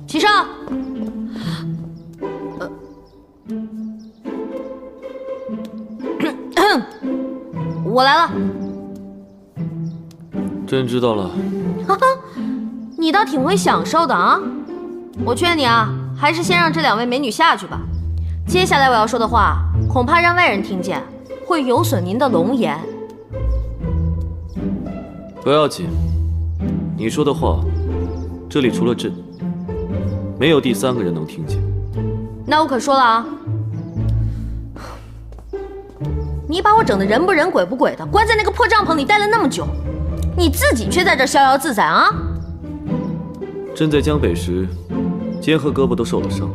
起上。我来了。朕知道了。哈哈，你倒挺会享受的啊！我劝你啊，还是先让这两位美女下去吧。接下来我要说的话，恐怕让外人听见，会有损您的龙颜。不要紧，你说的话，这里除了朕，没有第三个人能听见。那我可说了啊，你把我整得人不人鬼不鬼的，关在那个破帐篷里待了那么久，你自己却在这逍遥自在啊！朕在江北时，肩和胳膊都受了伤，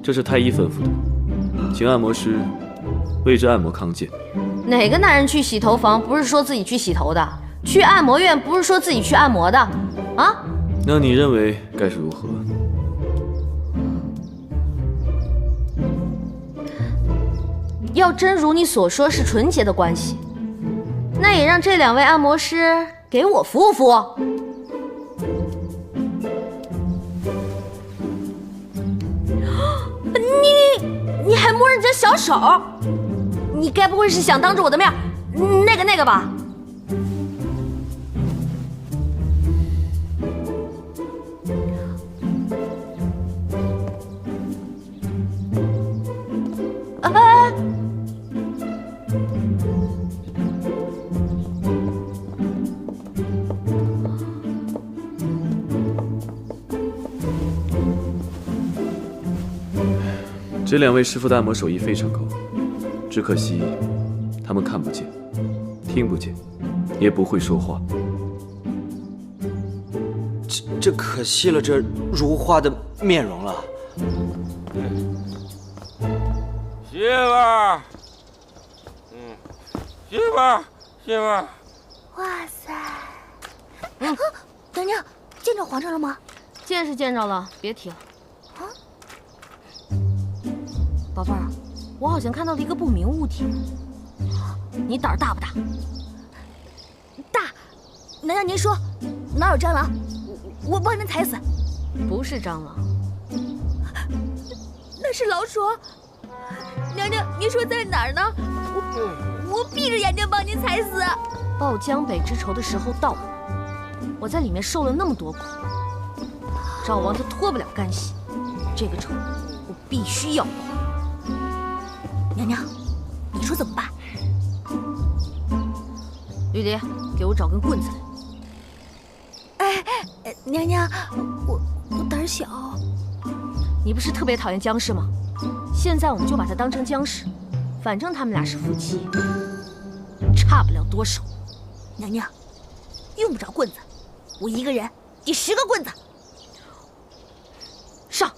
这是太医吩咐的，请按摩师为之按摩康健。哪个男人去洗头房不是说自己去洗头的？去按摩院不是说自己去按摩的？啊？那你认为该是如何？要真如你所说是纯洁的关系，那也让这两位按摩师给我服务服务。你还摸人家小手？你该不会是想当着我的面那个吧？哎！这两位师傅的按摩手艺非常高，只可惜他们看不见、听不见，也不会说话。这可惜了这如花的面容了。媳妇儿，媳妇儿，媳妇儿。哇塞！娘娘，见着皇上了吗？见是见着了，别提了。啊？宝贝儿，我好像看到了一个不明物体。你胆儿大不大？大。娘娘，您说哪有蟑螂？我帮您踩死。不是蟑螂，那是老鼠。娘娘，您说在哪儿呢？我闭着眼睛帮您踩死。报江北之仇的时候到了，我在里面受了那么多苦，赵王他脱不了干系，这个仇我必须要报。娘娘，你说怎么办？绿蝶，给我找根棍子来。娘娘，我胆小。你不是特别讨厌僵尸吗？现在我们就把他当成僵尸，反正他们俩是夫妻，差不了多少。娘娘，用不着棍子，我一个人抵10个棍子。上！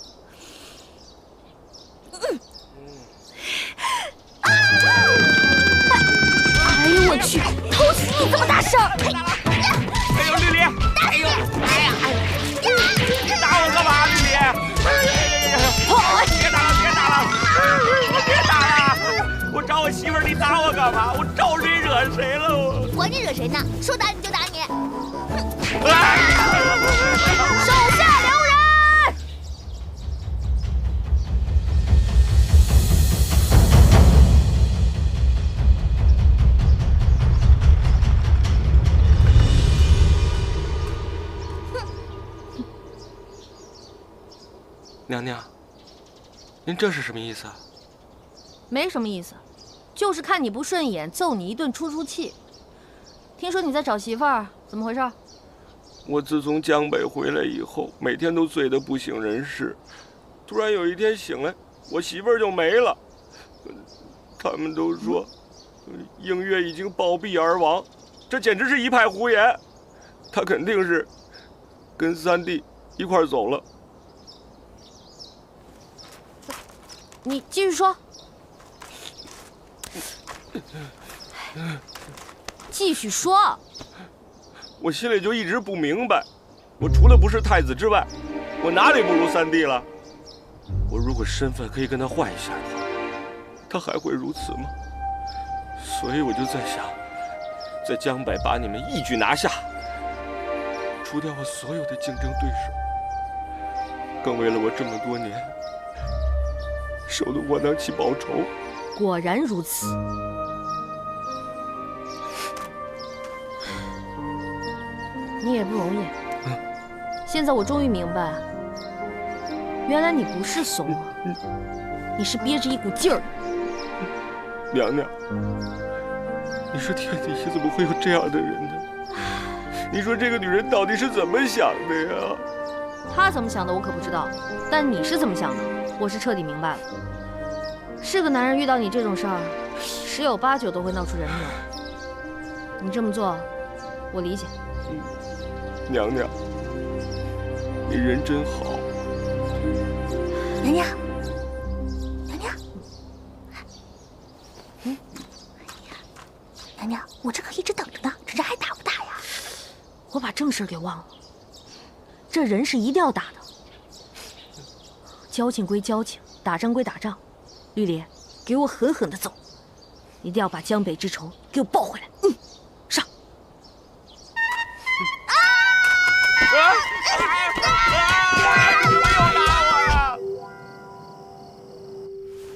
哎呦我去！偷袭你这么大声！哎呦，绿梨！哎呦，哎呀，你打我干嘛，绿梨？别打了，别打了，别打了！我找我媳妇儿，你打我干嘛？我招谁惹谁了？我管你惹谁呢？说打你就打你！手下留人！娘娘，您这是什么意思啊？没什么意思，就是看你不顺眼，揍你一顿出出气。听说你在找媳妇儿，怎么回事？我自从江北回来以后，每天都醉得不省人事。突然有一天醒来，我媳妇儿就没了。他们都说，映月已经暴毙而亡，这简直是一派胡言。她肯定是跟三弟一块儿走了。你继续说。继续说。我心里就一直不明白，我除了不是太子之外，我哪里不如三弟了？我如果身份可以跟他换一下的话，他还会如此吗？所以我就在想，在江北把你们一举拿下，除掉我所有的竞争对手，更为了我这么多年受的窝囊气报仇。果然如此。你也不容易。现在我终于明白，原来你不是怂啊，你是憋着一股劲儿。娘娘，你说天底下怎么会有这样的人呢？你说这个女人到底是怎么想的呀？她怎么想的我可不知道，但你是怎么想的，我是彻底明白了。是个男人遇到你这种事儿，10有8九都会闹出人命。你这么做，我理解。娘娘，你人真好。娘娘，娘娘，娘娘，我这可一直等着呢，这人还打不打呀？我把正事给忘了，这人是一定要打的。交情归交情，打仗归打仗。绿莲，给我狠狠的走，一定要把江北之仇给我报回来。上！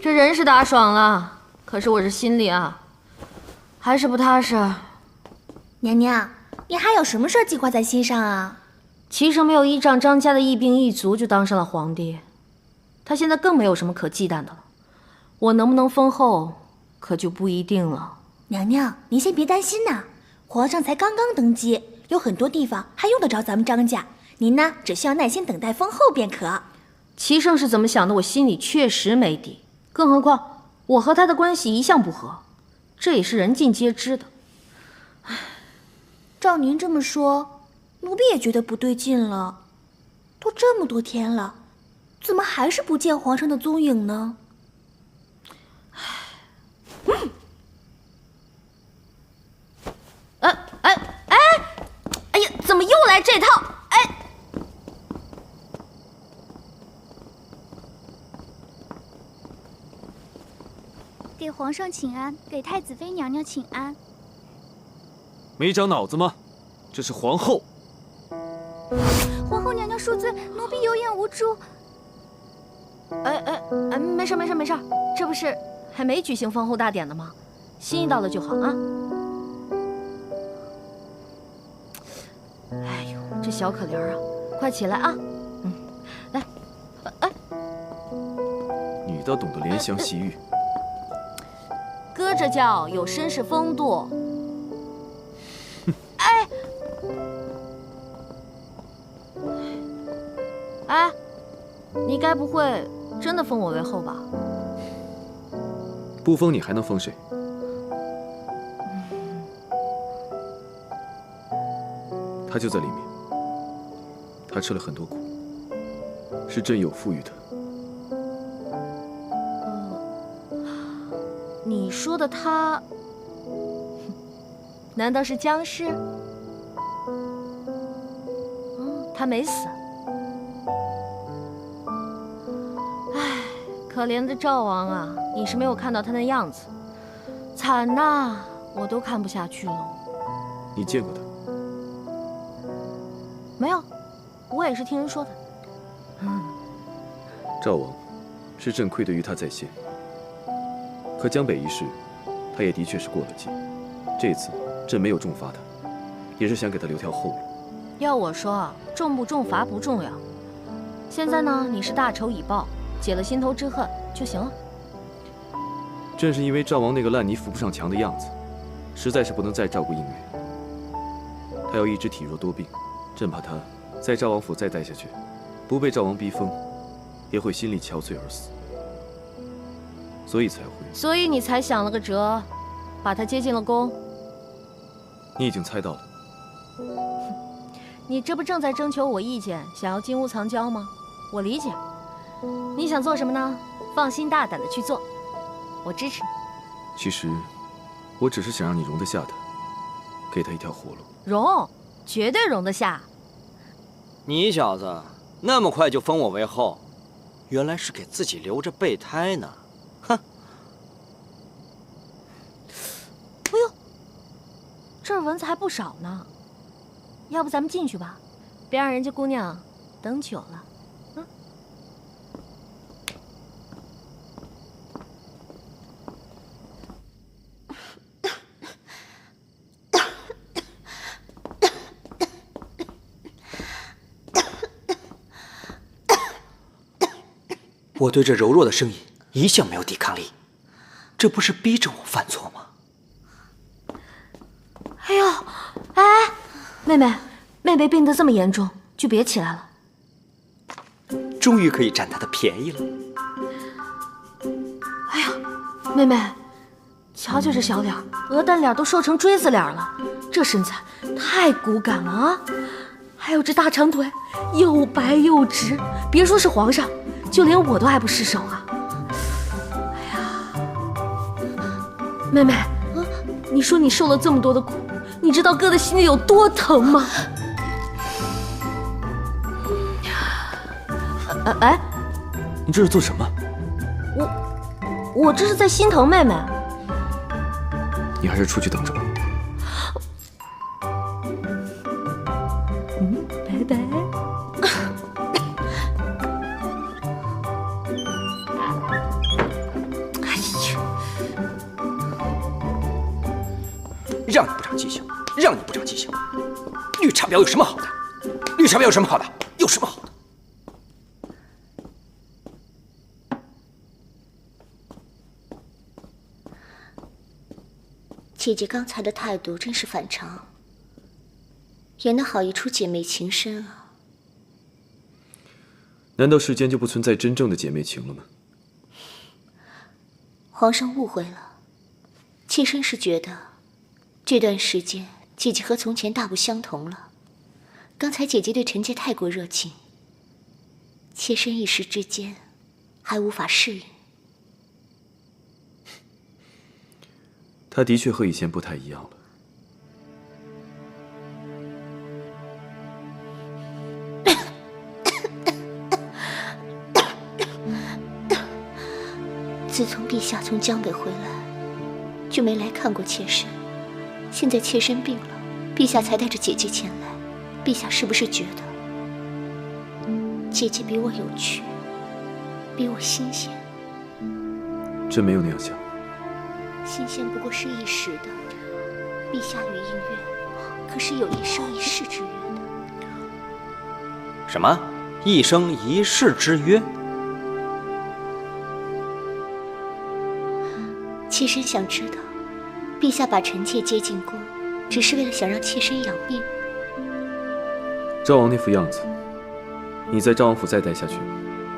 这人是打爽了，可是我这心里啊，还是不踏实。娘娘，你还有什么事儿计划在心上啊？齐城没有依仗张家的一兵一卒就当上了皇帝，他现在更没有什么可忌惮的了。我能不能封后，可就不一定了。娘娘，您先别担心呐，皇上才刚刚登基，有很多地方还用得着咱们张家。您呢，只需要耐心等待封后便可。齐胜是怎么想的，我心里确实没底。更何况我和他的关系一向不和，这也是人尽皆知的。照您这么说，奴婢也觉得不对劲了。都这么多天了，怎么还是不见皇上的踪影呢？哎呀，怎么又来这套？给皇上请安，给太子妃娘娘请安。没长脑子吗？这是皇后。皇后娘娘恕罪，奴婢有眼无珠。没事，这不是还没举行封后大典呢吗？心意到了就好啊。哎呦，这小可怜啊，快起来啊！来，你倒懂得怜香惜玉。哥这叫有绅士风度。你该不会真的封我为后吧？不封你还能封谁？他就在里面，他吃了很多苦，是朕有赋予他。你说的他，难道是僵尸？他没死。可怜的赵王啊，你是没有看到他那样子，惨呐，我都看不下去了。你见过他？没有，我也是听人说的。赵王，是朕愧对于他在先。可江北一事，他也的确是过了界。这次朕没有重罚他，也是想给他留条后路。要我说，重不重罚不重要。现在呢，你是大仇已报，解了心头之恨就行了。正是因为赵王那个烂泥扶不上墙的样子，实在是不能再照顾应月。他要一直体弱多病，朕怕他在赵王府再待下去，不被赵王逼疯，也会心力憔悴而死。所以你才想了个辙，把他接进了宫。你已经猜到了。你这不正在征求我意见，想要金屋藏娇吗？我理解。你想做什么呢？放心大胆的去做，我支持你。其实，我只是想让你容得下他，给他一条活路。容，绝对容得下。你小子那么快就封我为后，原来是给自己留着备胎呢。哼！哎呦，这儿蚊子还不少呢。要不咱们进去吧，别让人家姑娘等久了。嗯。我对这柔弱的声音一向没有抵抗力，这不是逼着我犯错吗？哎呦，哎，妹妹病得这么严重，就别起来了。终于可以占她的便宜了。哎呀，妹妹，瞧瞧这小脸，鹅蛋脸都瘦成锥子脸了，这身材太骨感了啊！还有这大长腿，又白又直，别说是皇上，就连我都爱不释手啊！哎呀，妹妹，你说你受了这么多的苦，你知道哥的心里有多疼吗？哎，你这是做什么？我这是在心疼妹妹。你还是出去等着吧。拜拜。哎呀，让你不长记性，让你不长记性。绿茶婊有什么好的？绿茶婊有什么好的？有什么好的？姐姐刚才的态度真是反常，演得好一出姐妹情深啊！难道世间就不存在真正的姐妹情了吗？皇上误会了，妾身是觉得这段时间姐姐和从前大不相同了。刚才姐姐对臣妾太过热情，妾身一时之间还无法适应。她的确和以前不太一样了。自从陛下从江北回来，就没来看过妾身。现在妾身病了，陛下才带着姐姐前来。陛下是不是觉得姐姐比我有趣，比我新鲜？真没有那样想。新鲜不过是一时的，陛下与映月可是有一生一世之约的。什么？一生一世之约？妾身想知道，陛下把臣妾接进宫，只是为了想让妾身养病。赵王那副样子，你在赵王府再待下去，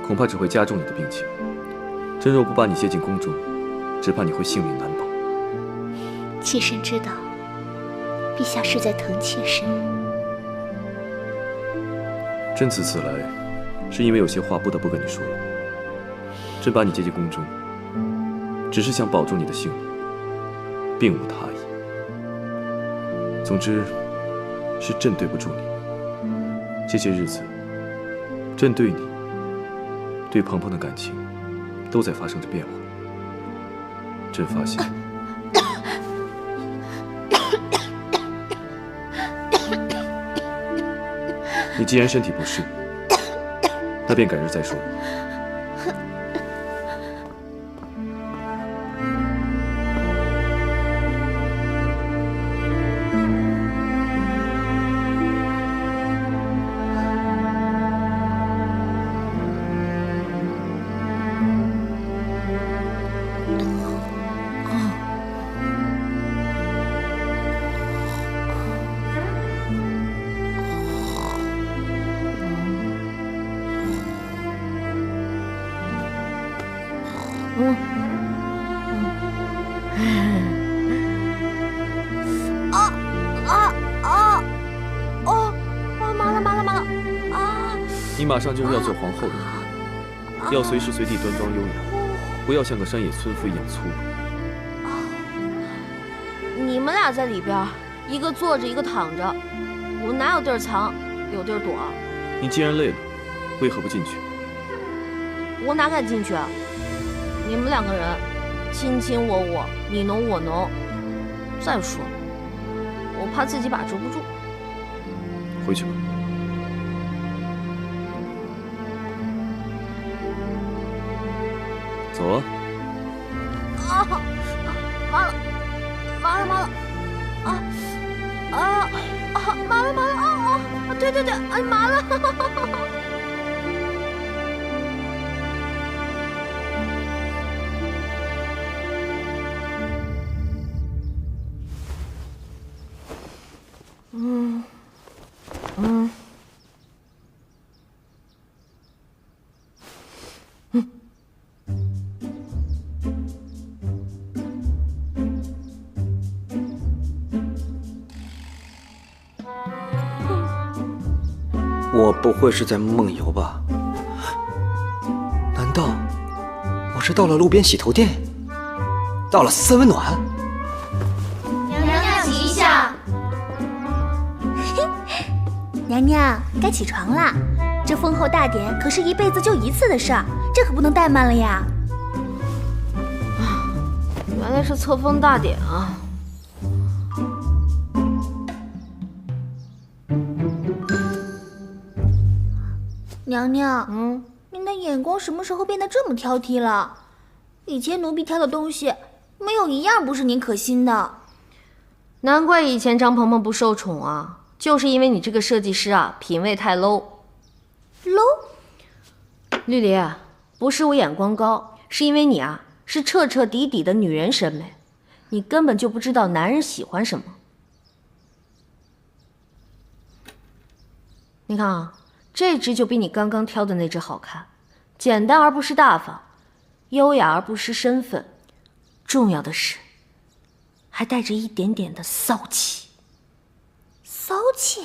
恐怕只会加重你的病情。朕若不把你接进宫中，只怕你会性命难保。妾身知道，陛下是在疼妾身。朕此次来，是因为有些话不得不跟你说了。朕把你接进宫中，只是想保住你的性命，并无他意。总之，是朕对不住你。这些日子，朕对你、对鹏鹏的感情，都在发生着变化。朕发现，你既然身体不适，那便改日再说。麻了啊！你马上就是要做皇后了，要随时随地端庄优雅，不要像个山野村妇一样粗鲁。你们俩在里边，一个坐着，一个躺着，我哪有地儿藏，有地儿躲？你既然累了，为何不进去？我哪敢进去啊！你们两个人卿卿我我，你侬我侬。再说，我怕自己把持不住。回去吧。走啊！啊，麻了，麻了，麻了，麻了，麻了，对，哎，麻了。我不会是在梦游吧？难道我是到了路边洗头店，到了三温暖？娘娘洗一下。娘娘，该起床啦！这封后大典可是一辈子就一次的事儿，这可不能怠慢了呀。原来是册封大典啊！娘娘，您的眼光什么时候变得这么挑剔了？以前奴婢挑的东西，没有一样不是您可心的。难怪以前张鹏鹏不受宠啊，就是因为你这个设计师啊，品味太 low。绿篱，不是我眼光高，是因为你啊，是彻彻底底的女人审美，你根本就不知道男人喜欢什么。你看啊。这只就比你刚刚挑的那只好看，简单而不失大方，优雅而不失身份，重要的是，还带着一点点的骚气。骚气？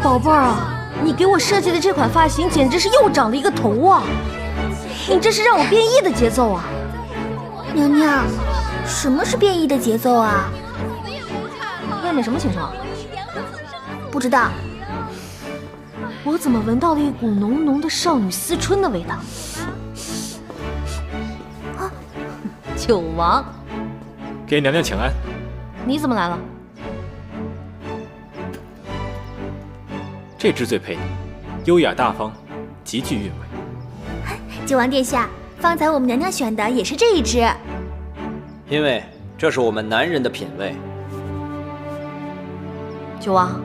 宝贝儿啊！你给我设计的这款发型简直是又长了一个头啊！你这是让我变异的节奏啊！娘娘，什么是变异的节奏啊？妹妹什么情况？不知道。我怎么闻到了一股浓浓的少女思春的味道？啊！九王，给娘娘请安。你怎么来了？这只最配你，优雅大方，极具韵味。九王殿下，方才我们娘娘选的也是这一只。因为这是我们男人的品味。九王，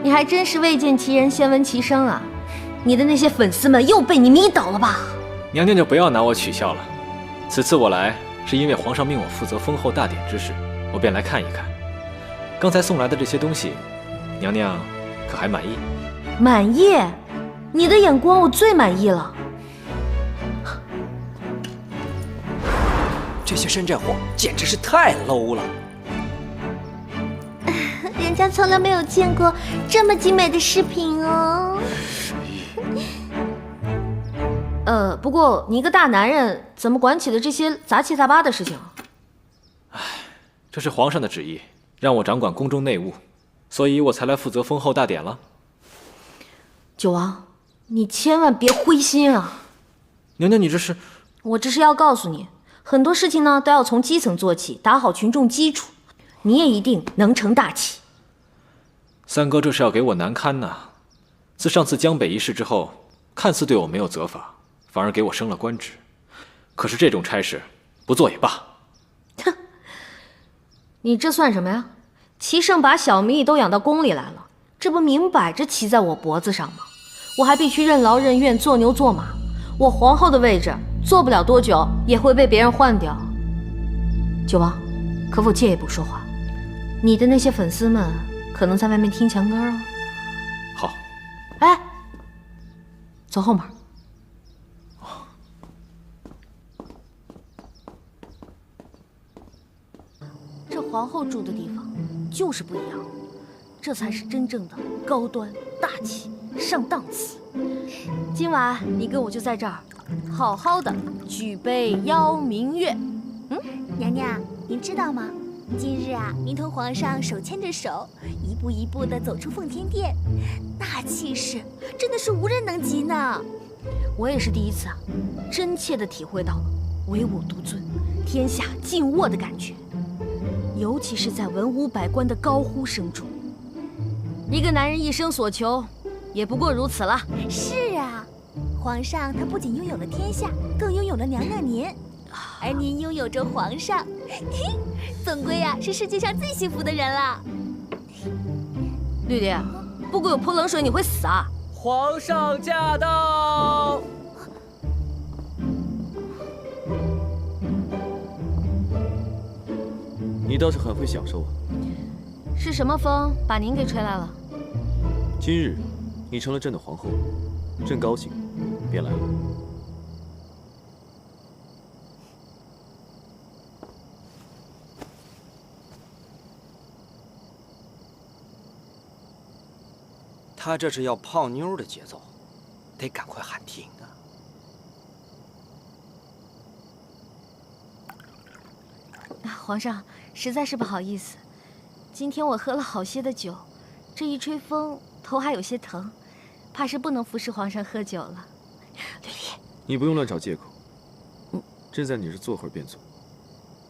你还真是未见其人先闻其声啊！你的那些粉丝们又被你迷倒了吧？娘娘就不要拿我取笑了。此次我来是因为皇上命我负责封后大典之事，我便来看一看。刚才送来的这些东西，娘娘可还满意？满意？你的眼光我最满意了。这些山寨货简直是太 low 了。人家从来没有见过这么精美的饰品哦。不过你一个大男人怎么管起了这些杂七杂八的事情？唉，这是皇上的旨意，让我掌管宫中内务，所以我才来负责封后大典了。九王，你千万别灰心啊！娘娘，你这是……我这是要告诉你，很多事情呢都要从基层做起，打好群众基础，你也一定能成大器。三哥这是要给我难堪呐！自上次江北一事之后，看似对我没有责罚，反而给我升了官职。可是这种差事，不做也罢。哼，你这算什么呀？齐胜把小迷都养到宫里来了，这不明摆着骑在我脖子上吗？我还必须任劳任怨，做牛做马。我皇后的位置做不了多久，也会被别人换掉。九王，可否借一步说话？你的那些粉丝们可能在外面听墙根啊。好。哎，走后门。这皇后住的地方就是不一样，这才是真正的高端大气上档次。今晚你跟我就在这儿，好好的举杯邀明月。娘娘，您知道吗？今日啊，您同皇上手牵着手，一步一步地走出奉天殿，那气势真的是无人能及呢。我也是第一次啊，真切地体会到了唯我独尊、天下尽我的感觉，尤其是在文武百官的高呼声中。一个男人一生所求，也不过如此了。是啊，皇上他不仅拥有了天下，更拥有了娘娘您，而您拥有着皇上，嘿，总归啊是世界上最幸福的人了。绿蝶，不给我泼冷水，你会死啊！皇上驾到！你倒是很会享受啊。是什么风把您给吹来了？今日你成了朕的皇后，朕高兴，便来了。他这是要泡妞的节奏，得赶快喊停啊！皇上，实在是不好意思，今天我喝了好些的酒，这一吹风头还有些疼，怕是不能服侍皇上喝酒了。绿丽，你不用乱找借口。朕在你这坐会儿便走，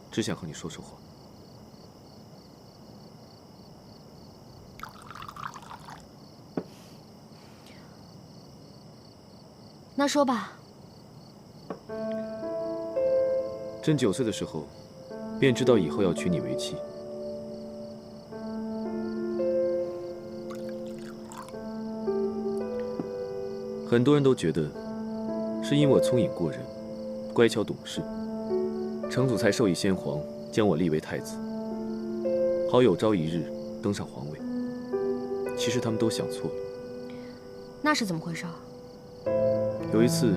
只想和你说说话。那说吧。朕9岁的时候，便知道以后要娶你为妻。很多人都觉得，是因我聪颖过人，乖巧懂事，成祖才授意先皇将我立为太子，好有朝一日登上皇位。其实他们都想错了。那是怎么回事？有一次，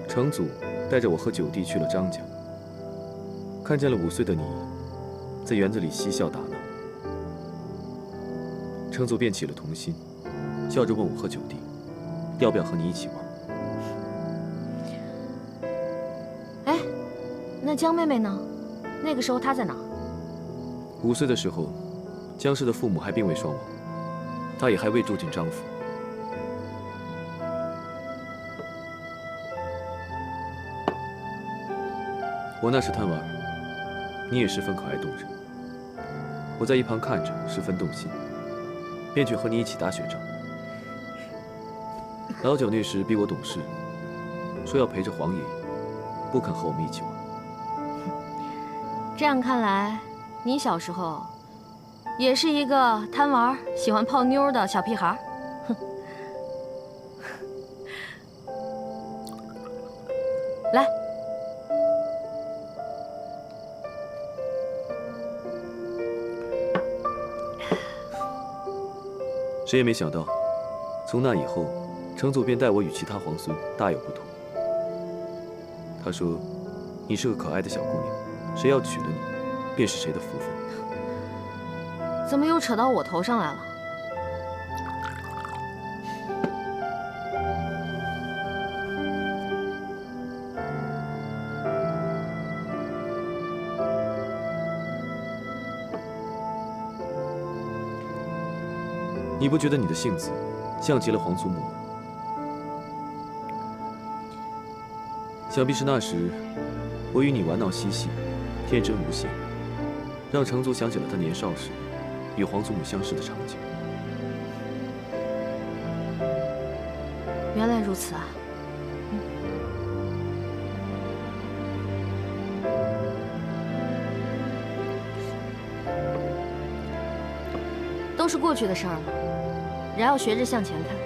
成祖带着我和九弟去了张家，看见了5岁的你，在园子里嬉笑打闹。成祖便起了童心，笑着问我和九弟，要不要和你一起玩。哎，那江妹妹呢？那个时候她在哪？5岁的时候，江氏的父母还并未双亡，她也还未住进张府。我那时贪玩，你也十分可爱动人。我在一旁看着，十分动心，便去和你一起打雪仗。老九那时比我懂事，说要陪着皇爷爷，不肯和我们一起玩。这样看来，你小时候也是一个贪玩、喜欢泡妞的小屁孩。哼，来。谁也没想到，从那以后，成祖便待我与其他皇孙大有不同。他说：“你是个可爱的小姑娘，谁要娶了你，便是谁的福分。”怎么又扯到我头上来了？你不觉得你的性子像极了皇祖母吗？想必是那时我与你玩闹嬉戏，天真无邪，让成祖想起了他年少时与皇祖母相识的场景。原来如此啊！都是过去的事儿了，人要学着向前看。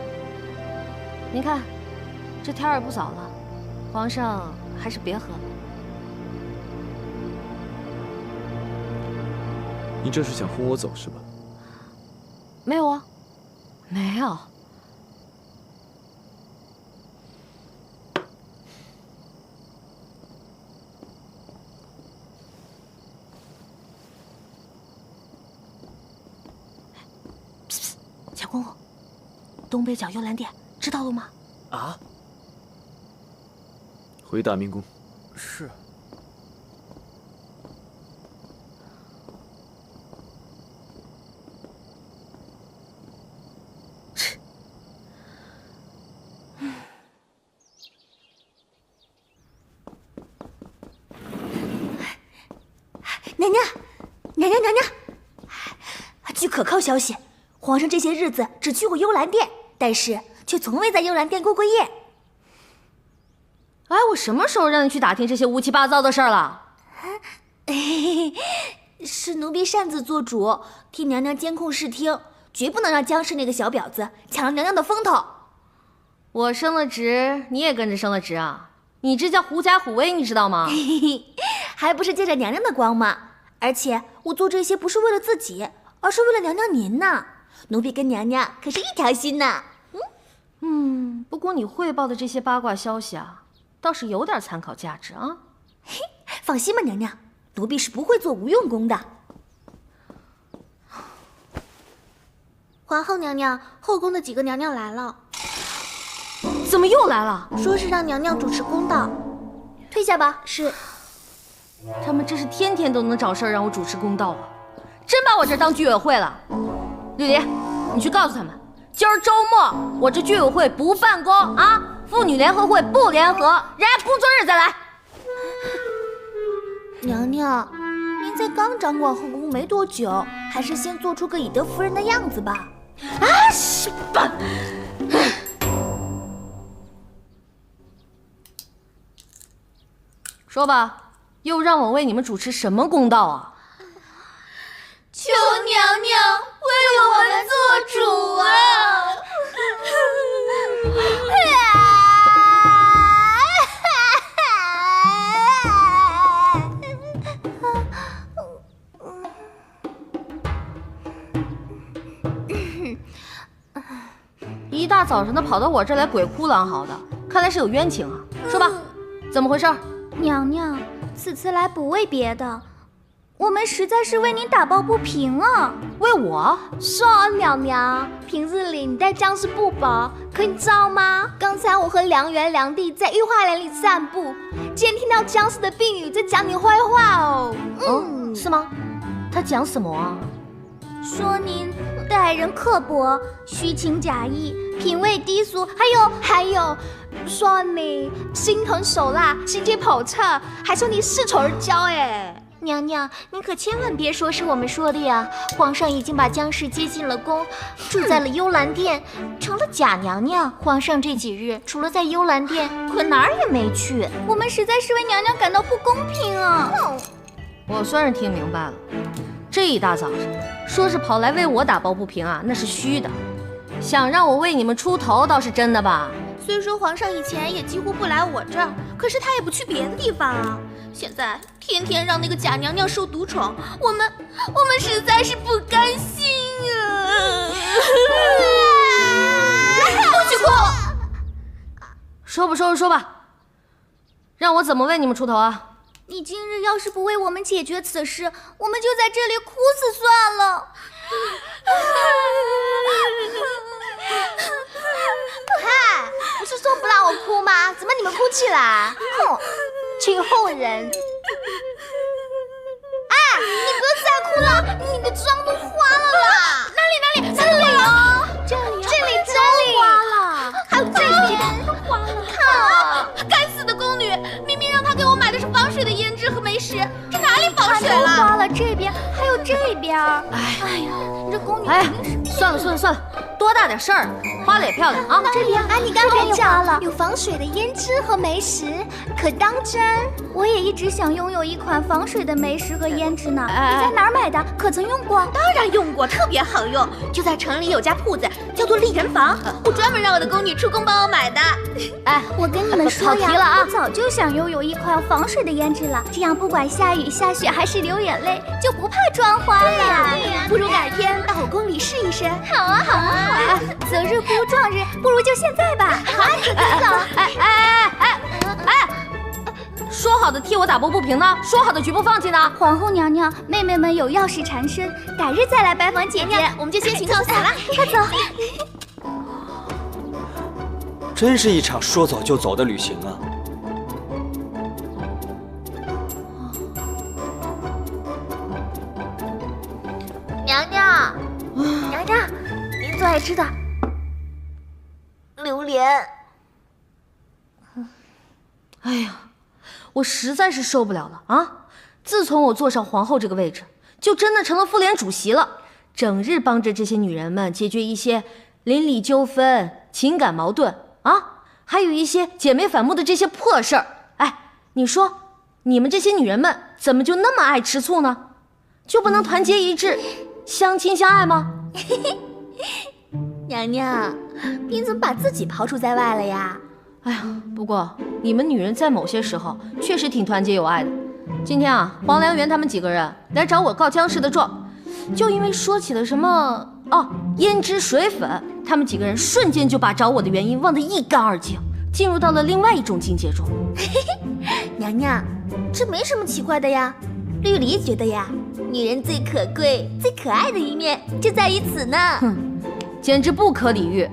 您看，这天儿也不早了，皇上还是别喝了。你这是想轰我走是吧？没有啊，没有。小公公，东北角幽兰殿知道了吗？啊？回大明宫。是。娘娘，娘娘，娘娘！据可靠消息，皇上这些日子只去过幽兰殿，但是却从未在幽兰殿过过夜。哎，我什么时候让你去打听这些乌七八糟的事儿了？是奴婢擅自做主，替娘娘监控视听，绝不能让江氏那个小婊子抢了娘娘的风头。我升了职，你也跟着升了职啊？你这叫狐假虎威，你知道吗？还不是借着娘娘的光吗？而且我做这些不是为了自己，而是为了娘娘您呐。奴婢跟娘娘可是一条心呐。不过你汇报的这些八卦消息啊，倒是有点参考价值啊。放心吧，娘娘，奴婢是不会做无用功的。皇后娘娘，后宫的几个娘娘来了。怎么又来了？说是让娘娘主持公道。退下吧。是。他们真是天天都能找事儿让我主持公道啊！真把我这当居委会了。绿篱，你去告诉他们，今儿周末我这居委会不办公啊！妇女联合会不联合，人家工作日再来。娘娘，您才刚掌管后宫没多久，还是先做出个以德服人的样子吧。啊，是吧？说吧，又让我为你们主持什么公道啊？求娘娘为我们做主啊！一大早上的跑到我这儿来鬼哭狼嚎的，看来是有冤情啊！说吧，怎么回事？娘娘，此次来不为别的，我们实在是为您打抱不平啊！为我？是啊，娘娘，平日里你待江氏不薄，可你知道吗？刚才我和梁元、梁帝在御花园里散步，竟然听到江氏的婢女在讲你坏话哦。是吗？他讲什么啊？说您待人刻薄、虚情假意、品味低俗，还有，说你心狠手辣、心机叵测，还说你恃宠而骄。哎，娘娘，您可千万别说是我们说的呀！皇上已经把江氏接进了宫，住在了幽兰殿，成了假娘娘。皇上这几日除了在幽兰殿，可哪儿也没去。我们实在是为娘娘感到不公平啊！我算是听明白了，这一大早上说是跑来为我打抱不平啊，那是虚的。想让我为你们出头倒是真的吧？虽说皇上以前也几乎不来我这儿，可是他也不去别的地方啊。现在天天让那个假娘娘受独宠，我们实在是不甘心啊！不许哭！说吧，让我怎么为你们出头啊？你今日要是不为我们解决此事，我们就在这里哭死算了。嗨，不是说不让我哭吗？怎么你们哭起来？哼，群后人！哎，你不要再哭了，你的妆都花了啦！哪里哦？这里都花了，还有这边都花了。看啊，该死的宫女，明明让她给我买的是防水的胭脂和眉石，这哪里防水都了？花了这边，还有这边。哎呀，你这宫女肯定是……算了，多大点事儿，花了也漂亮啊！这边啊，你刚才也花了，有防水的胭脂和眉石，可当真？我也一直想拥有一款防水的眉石和胭脂呢。你在哪儿买的？可曾用过？当然用过，特别好用。就在城里有家铺子，叫做丽人坊，我专门让我的宫女出宫帮我买的。哎，我跟你们说跑题了啊！我早就想拥有一款防水的胭脂了，这样不管下雨、下雪还是流眼泪，就不怕妆花了。对呀，不如改天到我宫里试一试。好啊！择日不如撞日，不如就现在吧。好啊，走。说好的替我打抱不平呢？说好的绝不放弃呢？皇后娘娘，妹妹们有要事缠身，改日再来拜访姐姐。我们就先行告辞了，快走。真是一场说走就走的旅行啊！娘娘，您最爱吃的榴莲。哎呀，我实在是受不了了啊！自从我坐上皇后这个位置，就真的成了妇联主席了，整日帮着这些女人们解决一些邻里纠纷、情感矛盾啊，还有一些姐妹反目的这些破事儿。哎，你说你们这些女人们怎么就那么爱吃醋呢？就不能团结一致，相亲相爱吗？娘娘，您怎么把自己抛出在外了呀？哎呀，不过你们女人在某些时候确实挺团结友爱的。今天啊，黄良源他们几个人来找我告僵尸的状，就因为说起了什么胭脂水粉，他们几个人瞬间就把找我的原因忘得一干二净，进入到了另外一种境界中。娘娘，这没什么奇怪的呀。绿篱觉得呀，女人最可贵、最可爱的一面就在于此呢。哼，简直不可理喻。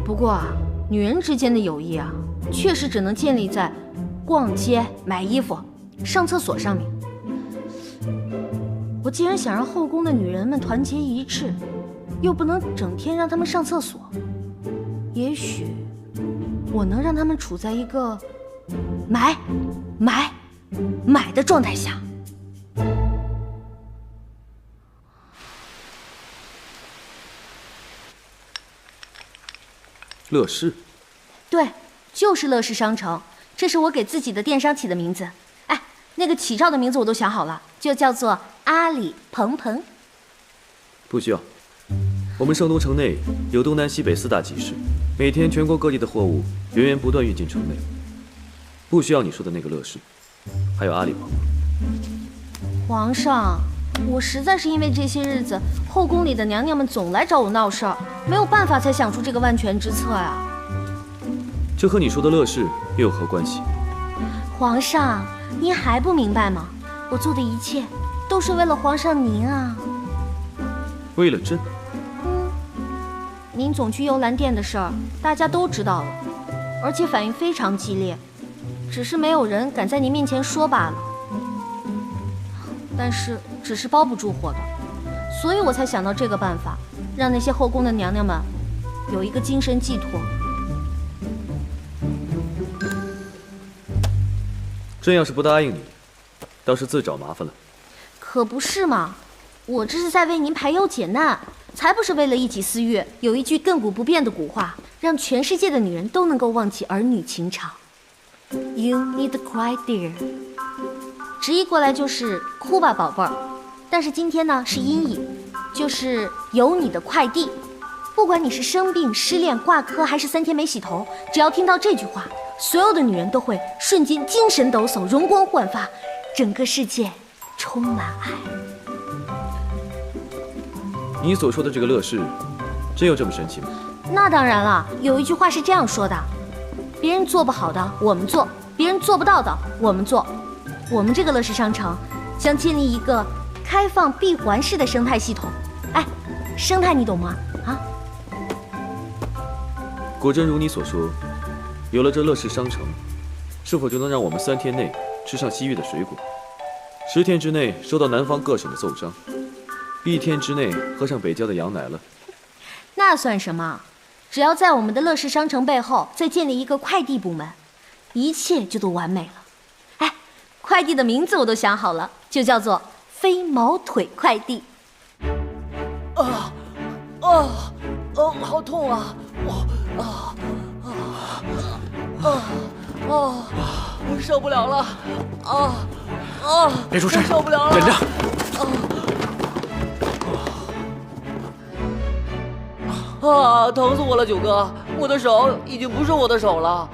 不过啊，女人之间的友谊啊，确实只能建立在逛街、买衣服、上厕所上面。我既然想让后宫的女人们团结一致，又不能整天让她们上厕所，也许我能让她们处在一个买的状态下。乐视，对，就是乐视商城，这是我给自己的电商起的名字。哎，那个启照的名字我都想好了，就叫做阿里鹏鹏。不需要。我们盛东城内有东南西北4大集市，每天全国各地的货物源源不断运进城内，不需要你说的那个乐视，还有阿里鹏鹏。皇上，我实在是因为这些日子后宫里的娘娘们总来找我闹事儿，没有办法才想出这个万全之策呀。这和你说的乐视又有何关系？皇上，您还不明白吗？我做的一切都是为了皇上您啊。为了朕？您总去幽兰殿的事儿，大家都知道了，而且反应非常激烈，只是没有人敢在您面前说罢了。但是纸是包不住火的，所以我才想到这个办法，让那些后宫的娘娘们有一个精神寄托。朕要是不答应你，倒是自找麻烦了。可不是嘛，我这是在为您排忧解难，才不是为了一己私欲。有一句亘古不变的古话，让全世界的女人都能够忘记儿女情长。You need to cry, dear。直译过来就是哭吧，宝贝儿。但是今天呢是音译，就是有你的快递。不管你是生病、失恋、挂科，还是3天没洗头，只要听到这句话，所有的女人都会瞬间精神抖擞、容光焕发，整个世界充满爱。你所说的这个乐视，真有这么神奇吗？那当然了，有一句话是这样说的：别人做不好的我们做，别人做不到的我们做。我们这个乐视商城将建立一个开放闭环式的生态系统。哎，生态你懂吗？啊？果真如你所说，有了这乐视商城，是否就能让我们3天内吃上西域的水果，10天之内收到南方各省的奏章，1天之内喝上北郊的羊奶了？那算什么？只要在我们的乐视商城背后再建立一个快递部门，一切就都完美了。哎，快递的名字我都想好了，就叫做飞毛腿快递。好痛啊！我受不了了！别出声，受不了了！忍着。疼死我了，九哥！我的手已经不是我的手了。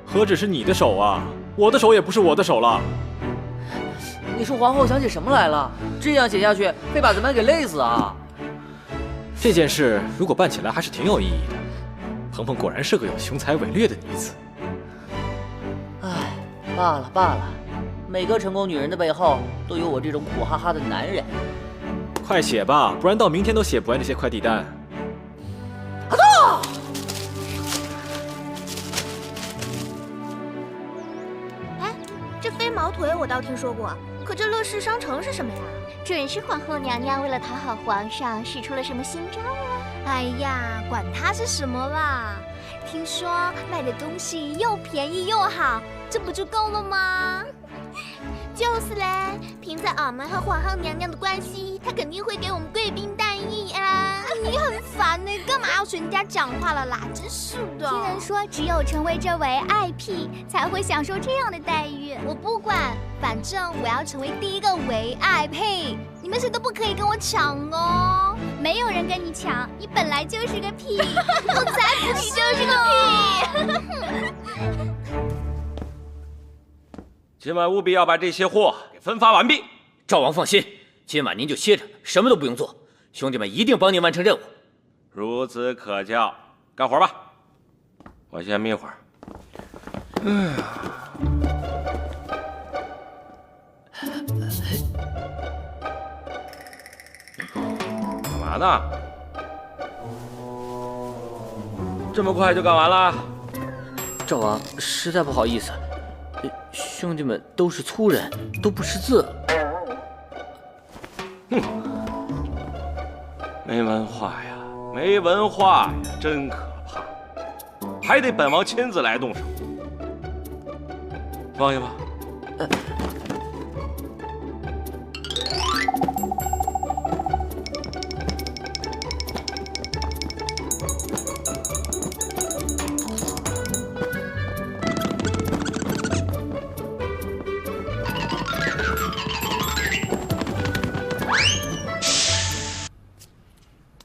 何止是你的手啊，我的手也不是我的手了。你说皇后想起什么来了？这样写下去会把咱们给累死啊！这件事如果办起来还是挺有意义的。鹏鹏果然是个有雄才伟略的女子。唉，罢了，每个成功女人的背后都有我这种苦哈哈的男人。快写吧，不然到明天都写不完这些快递单。哎，这飞毛腿我倒听说过，可这乐视商城是什么呀？准是皇后娘娘为了讨好皇上使出了什么新招啊！哎呀，管它是什么啦！听说卖的东西又便宜又好，这不就够了吗？就是嘞，凭着俺们和皇后娘娘的关系，她肯定会给我们贵宾待遇啊！你很烦呢，干嘛要随人家讲话了啦？真是的。听人说，只有成为这位IP才会享受这样的待遇。我不管，反正我要成为第一个唯爱配，你们谁都不可以跟我抢哦！没有人跟你抢，你本来就是个屁！我才不是，你就是个屁！今晚务必要把这些货给分发完毕。赵王放心，今晚您就歇着，什么都不用做，兄弟们一定帮您完成任务。孺子可教，干活吧。我先眯会儿。干嘛呢？这么快就干完了？赵王，实在不好意思，兄弟们都是粗人，都不识字。哼，没文化呀，没文化呀，真可怕！还得本王亲自来动手。放下吧。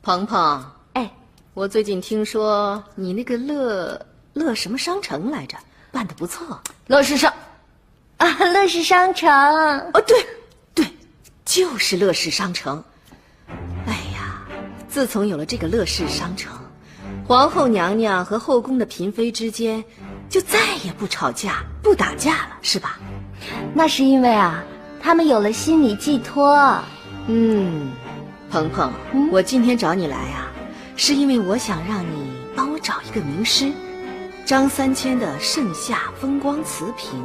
鹏鹏，哎，我最近听说你那个乐什么商城来着，办得不错。乐视商城。哦，对，就是乐视商城。哎呀，自从有了这个乐视商城，皇后娘娘和后宫的嫔妃之间就再也不吵架、不打架了，是吧？那是因为啊，他们有了心理寄托。鹏鹏，我今天找你来啊，是因为我想让你帮我找一个名师，张三千的《盛夏风光瓷瓶》。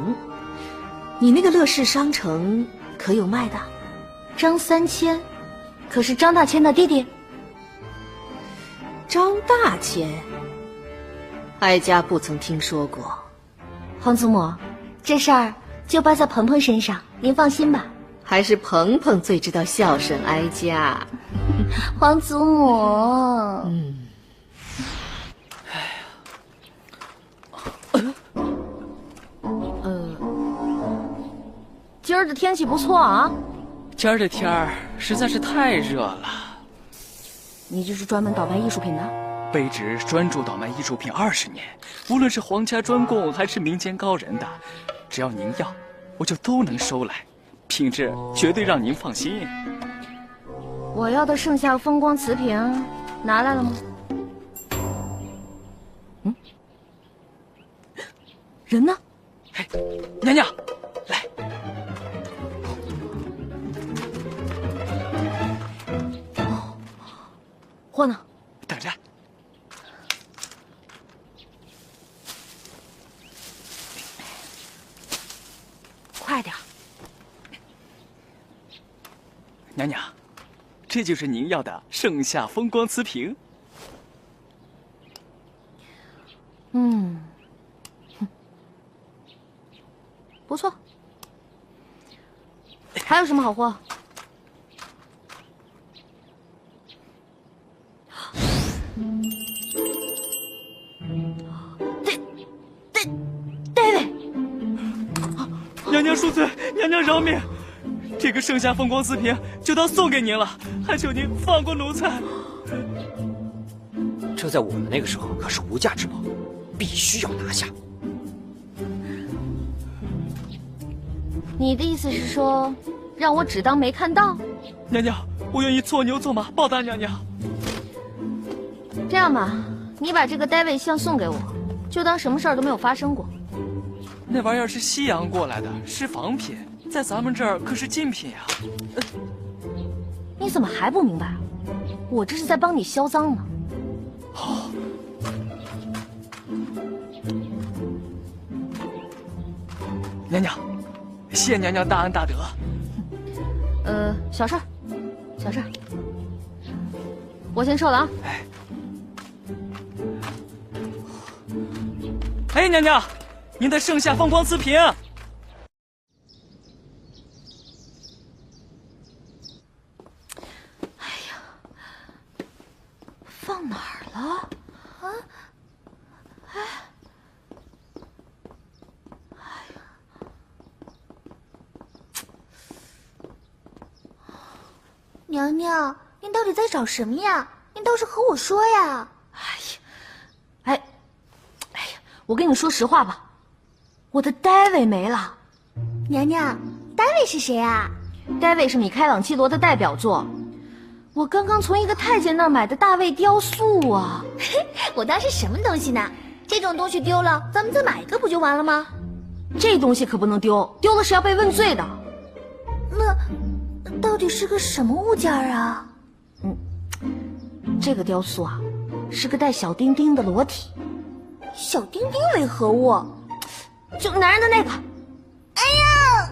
你那个乐视商城可有卖的？张三千，可是张大千的弟弟。张大千，哀家不曾听说过。皇祖母，这事儿就包在鹏鹏身上，您放心吧。还是鹏鹏最知道孝顺哀家。皇祖母。今儿的天气不错啊。今儿的天儿实在是太热了。你就是专门倒卖艺术品的？卑职专注倒卖艺术品20年，无论是皇家专供还是民间高人的，只要您要，我就都能收来。品质绝对让您放心。我要的盛夏风光瓷瓶拿来了吗？人呢？哎，娘娘，来。货呢？等着。快点。娘娘，这就是您要的盛夏风光瓷瓶。不错。还有什么好货？娘娘恕罪，娘娘饶命！这个盛夏风光瓷瓶就当送给您了，还求您放过奴才。这在我们那个时候可是无价之宝，必须要拿下。你的意思是说，让我只当没看到？娘娘，我愿意做牛做马报答娘娘。这样吧，你把这个呆位像送给我，就当什么事儿都没有发生过。那玩意儿是西洋过来的，是仿品，在咱们这儿可是禁品呀。你怎么还不明白？我这是在帮你销赃呢。好。娘娘，谢娘娘大恩大德。小事儿，小事儿，我先撤了啊。哎。哎，娘娘，您的盛夏风光瓷瓶。放哪儿了？啊？哎，娘娘，您到底在找什么呀？您倒是和我说呀！哎呀，我跟你说实话吧，我的戴维没了。娘娘，戴维是谁啊？戴维是米开朗基罗的代表作。我刚刚从一个太监那儿买的大卫雕塑啊！我当是什么东西呢？这种东西丢了，咱们再买一个不就完了吗？这东西可不能丢，丢了是要被问罪的。那到底是个什么物件啊？这个雕塑啊，是个带小丁丁的裸体。小丁丁为何物？就男人的那个。哎呀，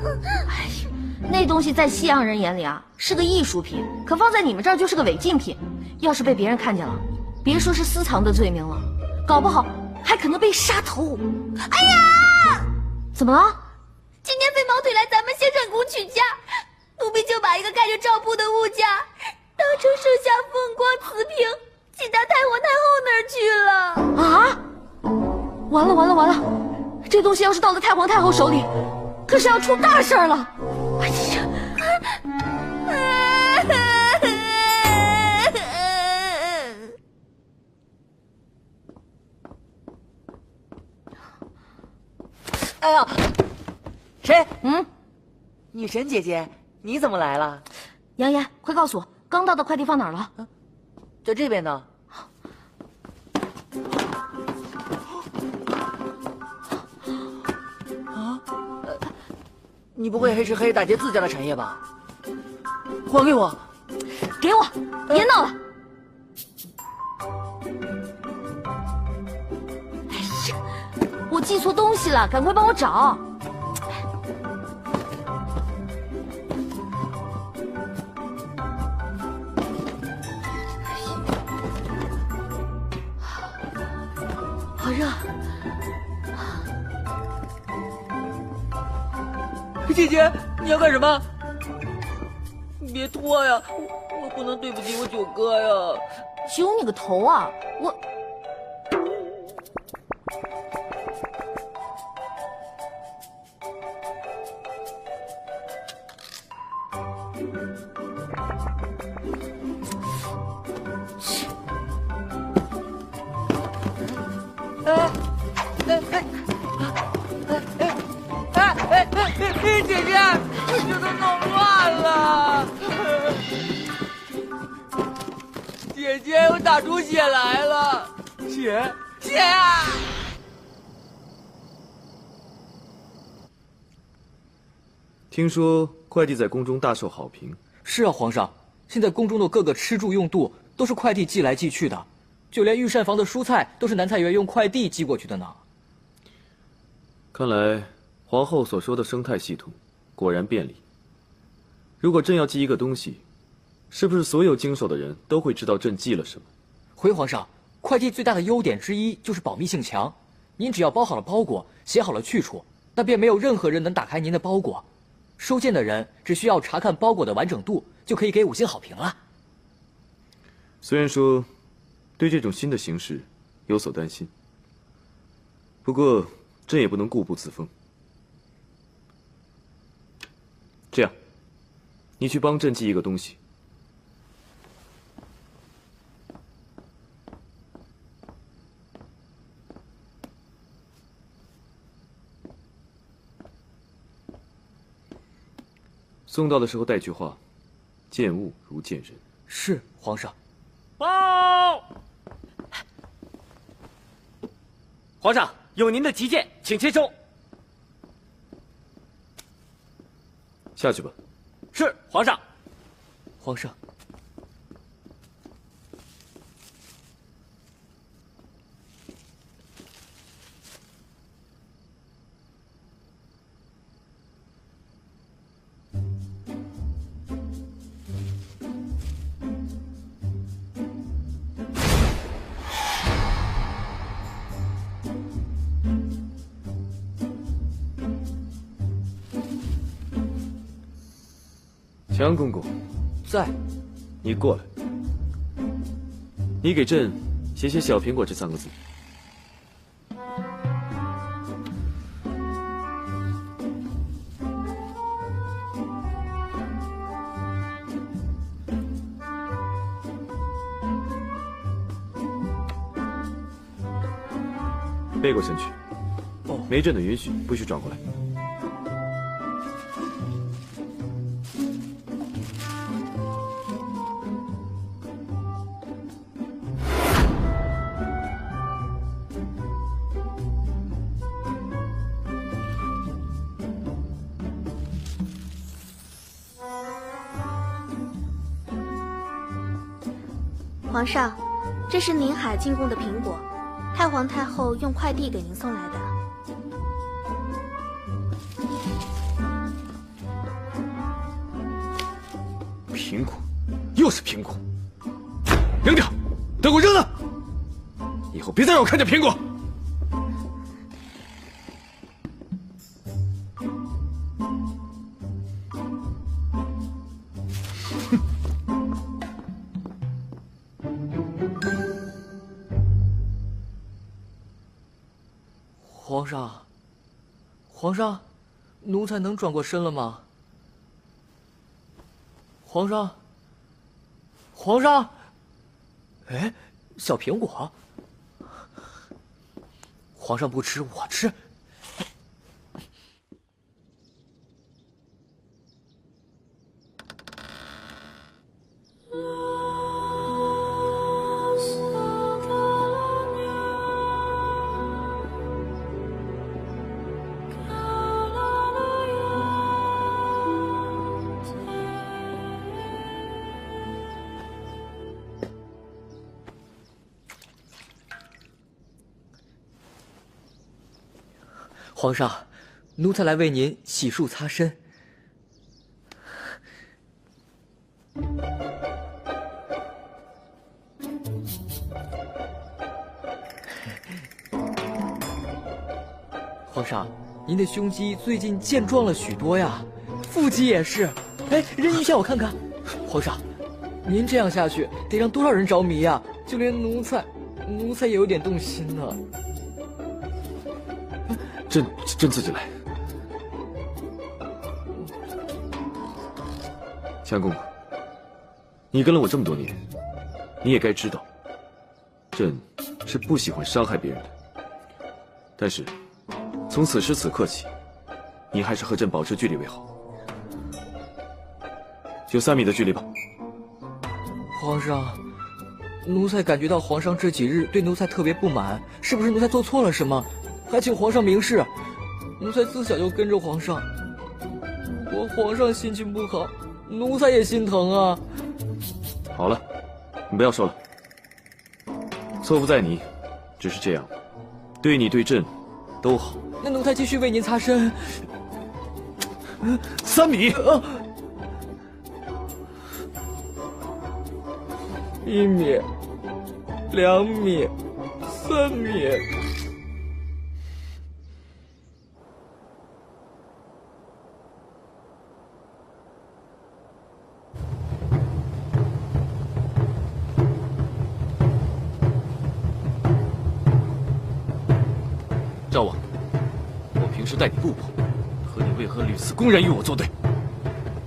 那东西在西洋人眼里啊是个艺术品，可放在你们这儿就是个违禁品。要是被别人看见了，别说是私藏的罪名了，搞不好还可能被杀头。哎呀，怎么了？今天飞毛腿来咱们县城谷取价，奴婢就把一个盖着照布的物件当成盛夏风光瓷瓶，寄到太皇太后那儿去了。啊！完了完了完了！这东西要是到了太皇太后手里，可是要出大事了。哎呀！哎呀，谁？女神姐姐，你怎么来了？杨言，快告诉我，刚到的快递放哪儿了？在这边呢。你不会黑吃黑打劫自家的产业吧？还给我！给我！别闹了！哎呀，我寄错东西了，赶快帮我找！好热！姐姐，你要干什么？你别脱呀！我不能对不起我九哥呀！揪你个头啊！我……姐姐，这都弄乱了！姐姐，我打出血来了！血啊！听说快递在宫中大受好评。是啊，皇上，现在宫中的各个吃住用度都是快递寄来寄去的，就连御膳房的蔬菜都是南菜园用快递寄过去的呢。看来皇后所说的生态系统果然便利。如果朕要寄一个东西，是不是所有经手的人都会知道朕寄了什么？回皇上，快递最大的优点之一就是保密性强。您只要包好了包裹，写好了去处，那便没有任何人能打开您的包裹。收件的人只需要查看包裹的完整度，就可以给5星好评了。虽然说对这种新的形式有所担心，不过朕也不能固步自封。这样，你去帮朕寄一个东西。送到的时候带句话：见物如见人。是，皇上。报！皇上，有您的急件，请接收。下去吧。是，皇上。皇上。强公公，在。你过来。你给朕写写“小苹果”这3个字。背过身去。哦，没朕的允许，不许转过来。皇上，这是临海进贡的苹果，太皇太后用快递给您送来的。苹果，又是苹果，扔掉，都给我扔了！以后别再让我看见苹果。皇上，奴才能转过身了吗？皇上，哎，小苹果，皇上不吃我吃。皇上，奴才来为您洗漱擦身。皇上，您的胸肌最近健壮了许多呀，腹肌也是。哎，人鱼向我看看。皇上，您这样下去得让多少人着迷呀？就连奴才也有点动心呢。朕自己来。强公公，你跟了我这么多年，你也该知道，朕是不喜欢伤害别人的。但是，从此时此刻起，你还是和朕保持距离为好，就3米的距离吧。皇上，奴才感觉到皇上这几日对奴才特别不满，是不是奴才做错了什么？还请皇上明示。奴才自小就跟着皇上，如果皇上心情不好，奴才也心疼啊。好了，你不要说了，错不在你，只是这样，对你对朕都好。那奴才继续为您擦身。3米，1米，2米，3米。赵王，我平时待你不薄，可你为何屡次公然与我作对？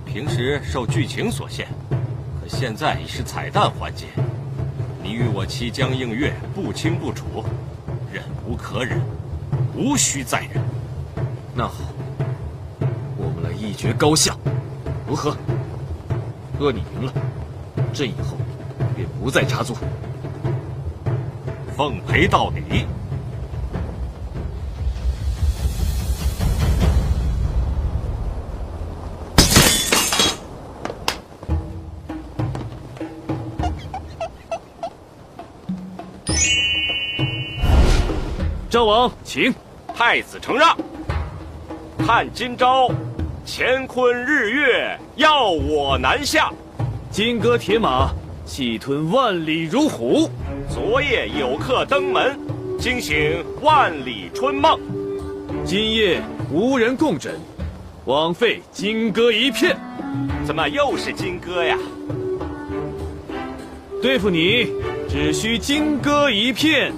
平时受剧情所限，可现在已是彩蛋环节。你与我期江映月不清不楚，忍无可忍，无需再忍。那好，我们来一决高下，如何？若你赢了，朕以后便不再插足。奉陪到底。赵王，请。太子承让。看今朝，乾坤日月要我南下，金戈铁马，气吞万里如虎。昨夜有客登门，惊醒万里春梦。今夜无人共枕，枉费金戈一片。怎么又是金戈呀？对付你，只需金戈一片。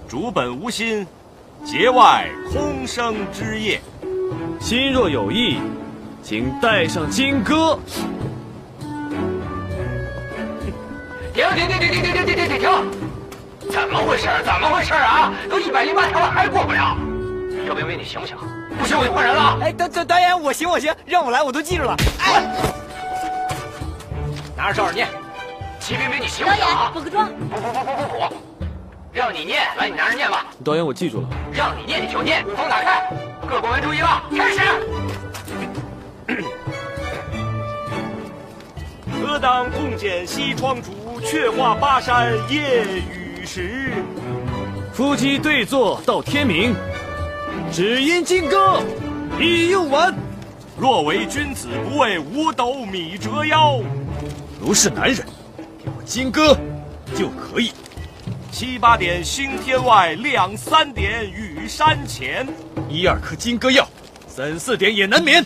主本无心，节外空生枝叶。心若有意，请带上金戈。停！怎么回事？怎么回事啊？都108条了还过不了？姚冰冰，你行不行？不行我就换人了。哎，导演，我行，让我来，我都记住了。哎，拿着照着念。齐冰冰，你行不行啊？补个妆。不，让你念，来，你拿着念吧。导演，我记住了。让你念你就念，舞风打开，各部门注意了，开始。何当共剪西窗烛，却话巴山夜雨时。夫妻对坐到天明，只因金戈已用完。若为君子，不为五斗米折腰。如是男人，给我金戈就可以。7、8点星天外，2、3点雨山前。1、2颗金戈药，3、4点也难免。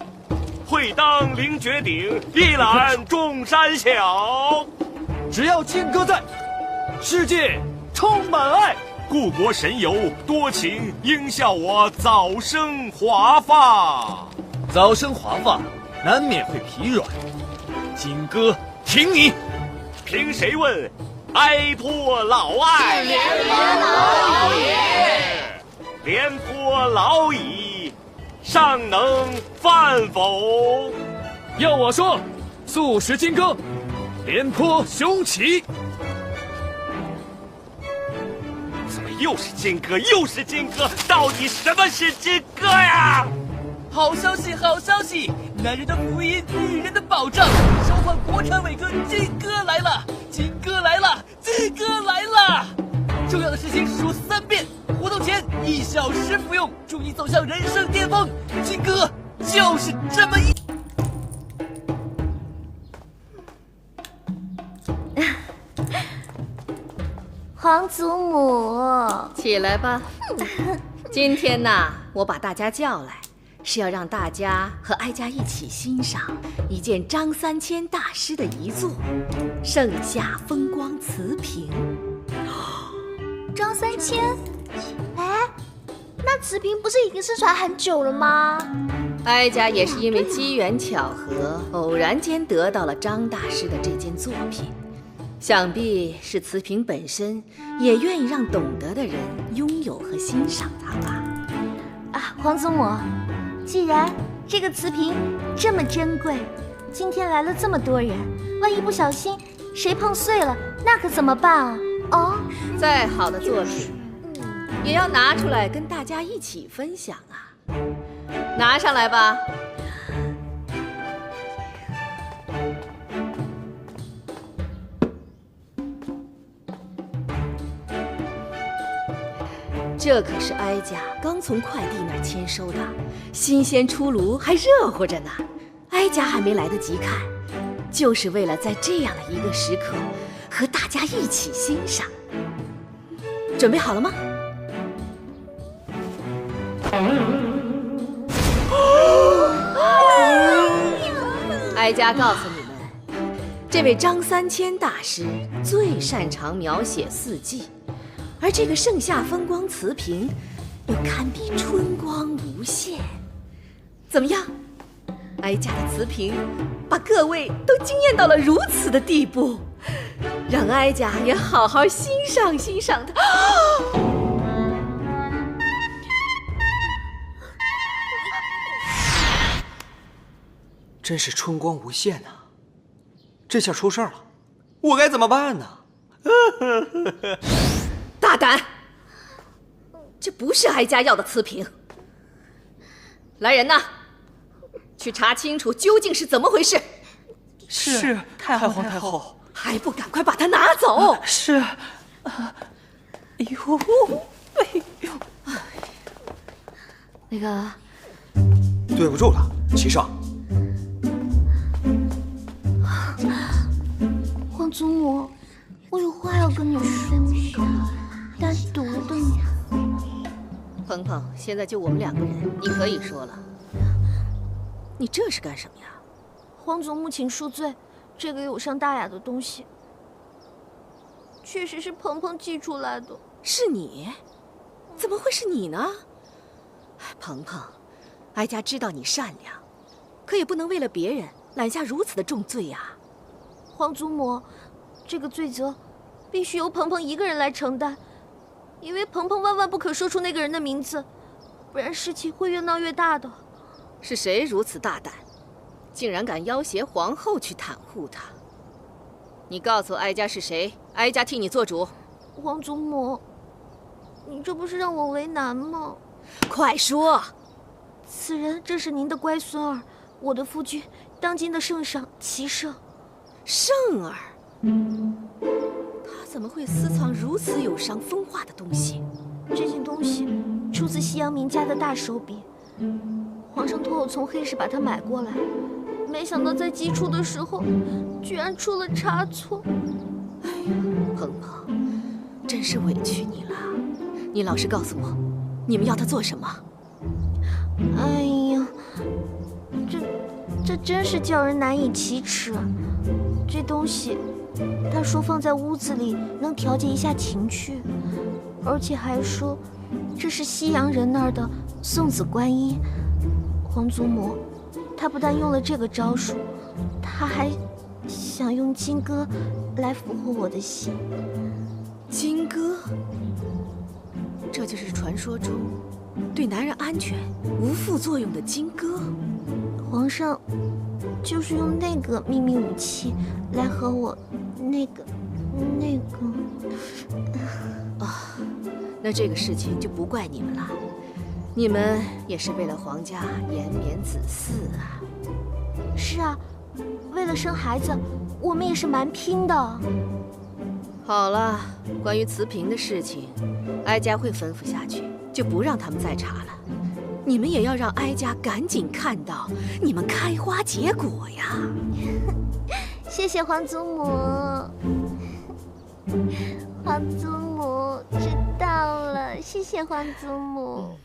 会当凌绝顶，一览众山小。只要金戈在，世界充满爱。故国神游多情，应笑我早生华发。早生华发，难免会疲软。金戈凭你。凭谁问？哀托老爱，连颇老矣，廉颇老矣，尚能饭否？要我说，速食金戈，廉颇雄起。怎么又是金戈？又是金戈？到底什么是金戈呀？好消息，好消息！男人的福音，女人的保障，召唤国产伟哥金戈来了！金戈来了！金戈来了！重要的事情数3遍，活动前1小时服用，助你走向人生巅峰。金戈就是这么一。皇祖母，起来吧。今天呐，我把大家叫来，是要让大家和哀家一起欣赏一件张三千大师的遗作《盛夏风光瓷瓶》。张三千，哎，那瓷瓶不是已经失传很久了吗？哀家也是因为机缘巧合，偶然间得到了张大师的这件作品，想必是瓷瓶本身也愿意让懂得的人拥有和欣赏它吧。啊，皇祖母，既然这个瓷瓶这么珍贵，今天来了这么多人，万一不小心谁碰碎了，那可怎么办啊？哦，再好的作品，也要拿出来跟大家一起分享啊！拿上来吧。这可是哀家刚从快递那儿签收的，新鲜出炉，还热乎着呢。哀家还没来得及看，就是为了在这样的一个时刻和大家一起欣赏。准备好了吗？哀家告诉你们，这位张三千大师最擅长描写四季，而这个盛夏风光瓷瓶又堪比春光无限。怎么样？哀家的瓷瓶把各位都惊艳到了如此的地步，让哀家也好好欣赏欣赏它。真是春光无限呐！这下出事儿了，我该怎么办呢？大胆！这不是哀家要的瓷瓶。来人呐，去查清楚究竟是怎么回事。是太皇太后，还不赶快把它拿走！是。哎呦，哎呦，那个，对不住了，齐少。皇祖母，我有话要跟你说，单独的。鹏鹏，现在就我们2个人，你可以说了。你这是干什么呀？皇祖母，请恕罪，这个有伤大雅的东西，确实是鹏鹏寄出来的。是你？怎么会是你呢？鹏鹏，哀家知道你善良，可也不能为了别人揽下如此的重罪呀。皇祖母，这个罪责必须由鹏鹏一个人来承担，因为鹏鹏万万不可说出那个人的名字，不然事情会越闹越大的。是谁如此大胆，竟然敢要挟皇后去袒护他？你告诉哀家是谁，哀家替你做主。皇祖母，你这不是让我为难吗？快说！此人正是您的乖孙儿，我的夫君，当今的圣上齐圣。圣儿，他怎么会私藏如此有伤风化的东西？这件东西出自西洋名家的大手笔，皇上托我从黑市把它买过来，没想到在寄出的时候，居然出了差错。哎呀，鹏鹏，真是委屈你了。你老实告诉我，你们要他做什么？哎呀，这真是叫人难以启齿。这东西，他说放在屋子里能调节一下情趣，而且还说这是西洋人那儿的送子观音。皇祖母，他不但用了这个招数，他还想用金戈来俘获我的心。金戈？这就是传说中对男人安全无副作用的金戈。皇上就是用那个秘密武器来和我那个啊，那这个事情就不怪你们了，你们也是为了皇家延绵子嗣啊。是啊，为了生孩子，我们也是蛮拼的。好了，关于慈嫔的事情，哀家会吩咐下去，就不让他们再查了。你们也要让哀家赶紧看到你们开花结果呀！谢谢皇祖母。皇祖母知道了，谢谢皇祖母。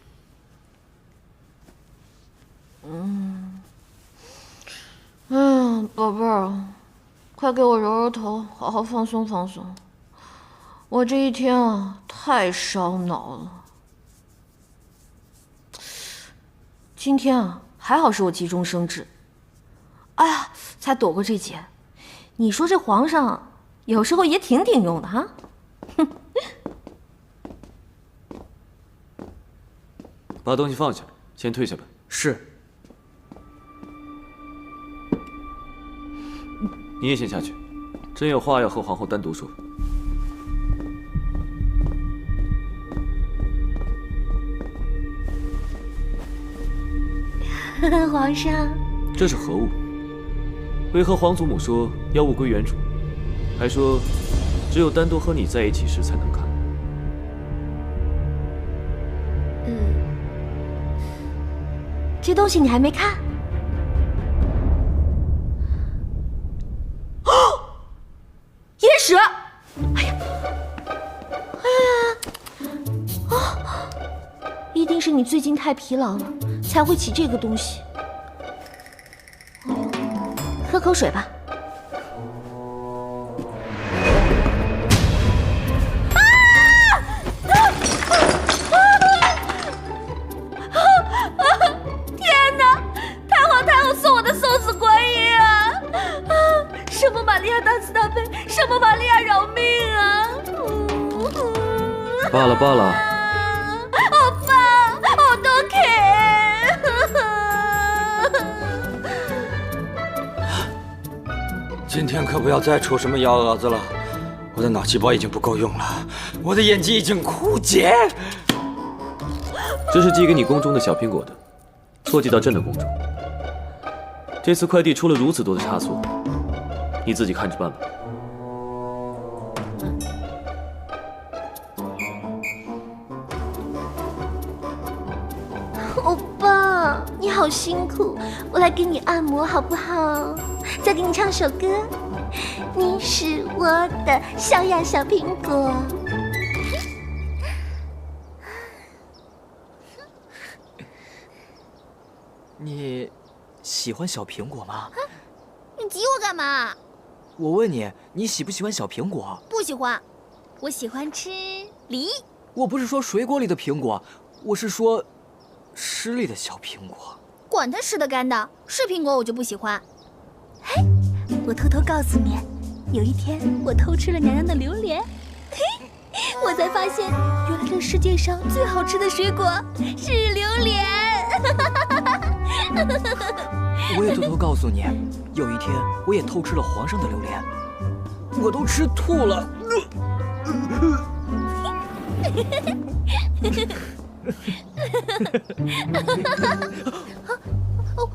宝贝儿，快给我揉揉头，好好放松放松。我这一天啊，太烧脑了。今天啊，还好是我急中生智，哎呀，才躲过这劫。你说这皇上有时候也挺顶用的哈。哼。把东西放下，先退下吧。是。你也先下去，朕有话要和皇后单独说。皇上，这是何物？为何皇祖母说要物归原主，还说只有单独和你在一起时才能看？这东西你还没看？哦，野史！哎呀，一定是你最近太疲劳了，才会起这个东西。喝口水吧。天哪！太后送我的送子观音啊！圣母玛利亚大慈大悲，圣母玛利亚饶命啊！罢了罢了。欧巴，我都看。今天可不要再出什么幺蛾子了，我的脑细胞已经不够用了，我的眼睛已经枯竭。这是寄给你宫中的小苹果的，错寄到朕的宫中。这次快递出了如此多的差错，你自己看着办吧。欧巴，你好辛苦，我来给你按摩好不好？再给你唱首歌。你是我的小呀小苹果。你喜欢小苹果吗？你挤我干嘛？我问你，你喜不喜欢小苹果？不喜欢，我喜欢吃梨。我不是说水果里的苹果，我是说湿里的小苹果。管它湿的干的，是苹果我就不喜欢。嘿，我偷偷告诉你，有一天我偷吃了娘娘的榴莲，嘿，我才发现原来这世界上最好吃的水果是榴莲。我也偷偷告诉你，有一天我也偷吃了皇上的榴莲，我都吃吐了。